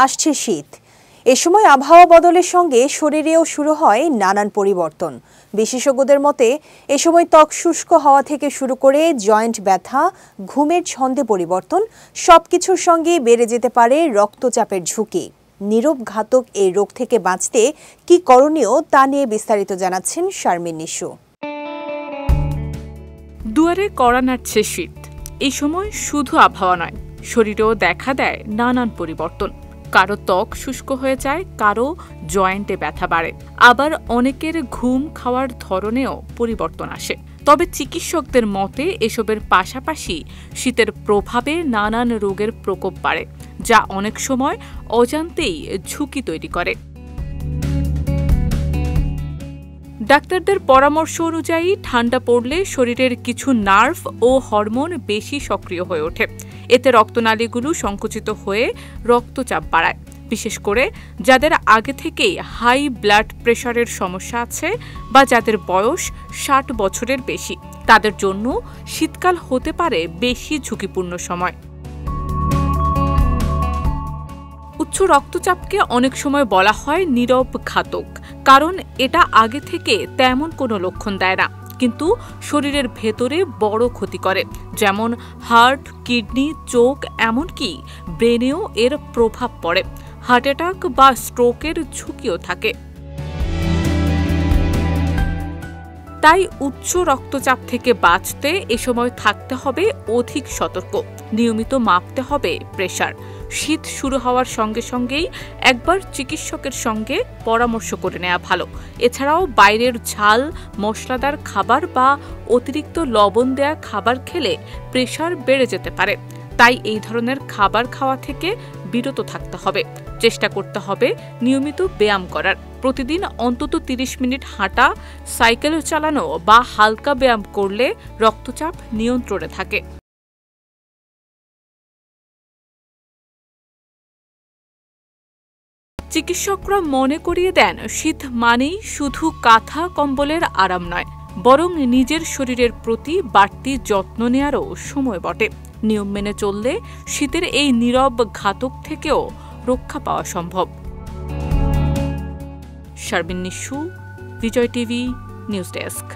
আসছে শীত। এ সময় আবহাওয়া বদলের সঙ্গে শরীরেও শুরু হয় নানান পরিবর্তন। বিশেষজ্ঞদের মতে এ সময় ত্বক শুষ্ক হওয়া থেকে শুরু করে জয়েন্ট ব্যথা, ঘুমের ছন্দে পরিবর্তন সবকিছুর সঙ্গে বেড়ে যেতে পারে রক্তচাপের ঝুঁকি। নীরব ঘাতক এই রোগ থেকে বাঁচতে কি করণীয় তা নিয়ে বিস্তারিত জানাচ্ছেন শারমিন নিশু। দুয়ারে কড়া নাড়ছে শীত। এই সময় শুধু আবহাওয়া নয়, শরীরেও দেখা দেয় নানান পরিবর্তন। কারো ত্বক শুষ্ক হয়ে যায়, কারো জয়েন্টে ব্যথা বাড়ে, আবার অনেকের ঘুম খাওয়ার ধরনেও পরিবর্তন আসে। তবে চিকিৎসকদের মতে এসবের পাশাপাশি শীতের প্রভাবে নানান রোগের প্রকোপ বাড়ে, যা অনেক সময় অজান্তেই ঝুঁকি তৈরি করে। ডাক্তারদের পরামর্শ অনুযায়ী ঠান্ডা পড়লে শরীরের কিছু নার্ভ ও হরমোন বেশি সক্রিয় হয়ে ওঠে। এতে রক্তনালীগুলো সংকুচিত হয়ে রক্তচাপ বাড়ায়। বিশেষ করে যাদের আগে থেকেই হাই ব্লাড প্রেশারের সমস্যা আছে বা যাদের বয়স 60 বছরের বেশি, তাদের জন্য শীতকাল হতে পারে বেশি ঝুঁকিপূর্ণ সময়। উচ্চ রক্তচাপকে অনেক সময় বলা হয় নীরব ঘাতক, কারণ এটা আগে থেকে তেমন কোনো লক্ষণ দেয় না, কিন্তু শরীরের ভেতরে বড় ক্ষতি করে, যেমন হার্ট, কিডনি, চোখ, এমনকি ব্রেনেও এর প্রভাব পড়ে। হার্ট অ্যাটাক বা স্ট্রোকের ঝুঁকিও থাকে। তাই উচ্চ রক্তচাপ থেকে বাঁচতে এ সময় থাকতে হবে অধিক সতর্ক। নিয়মিত মাপতে হবে প্রেশার। শীত শুরু হওয়ার সঙ্গে সঙ্গেই একবার চিকিৎসকের সঙ্গে পরামর্শ করে নেওয়া ভালো। এছাড়াও বাইরের ঝাল, মশলাদার খাবার বা অতিরিক্ত লবণ দেয়া খাবার খেলে প্রেশার বেড়ে যেতে পারে। তাই এই ধরনের খাবার খাওয়া থেকে বিরত থাকতে হবে। চেষ্টা করতে হবে নিয়মিত ব্যায়াম করার। প্রতিদিন অন্তত 30 মিনিট হাঁটা, সাইকেল চালানো বা হালকা ব্যায়াম করলে রক্তচাপ নিয়ন্ত্রণে থাকে। চিকিৎসকরা মনে করিয়ে দেন, শীত মানেই শুধু কাঁথা কম্বলের আরাম নয়, বরং নিজের শরীরের প্রতি বাড়তি যত্ন নেওয়ারও সময় বটে। নিয়ম মেনে চললে শীতের এই নীরব ঘাতক থেকেও রক্ষা পাওয়া সম্ভব। শারমিন নিশু, বিজয় টিভি, নিউজ ডেস্ক।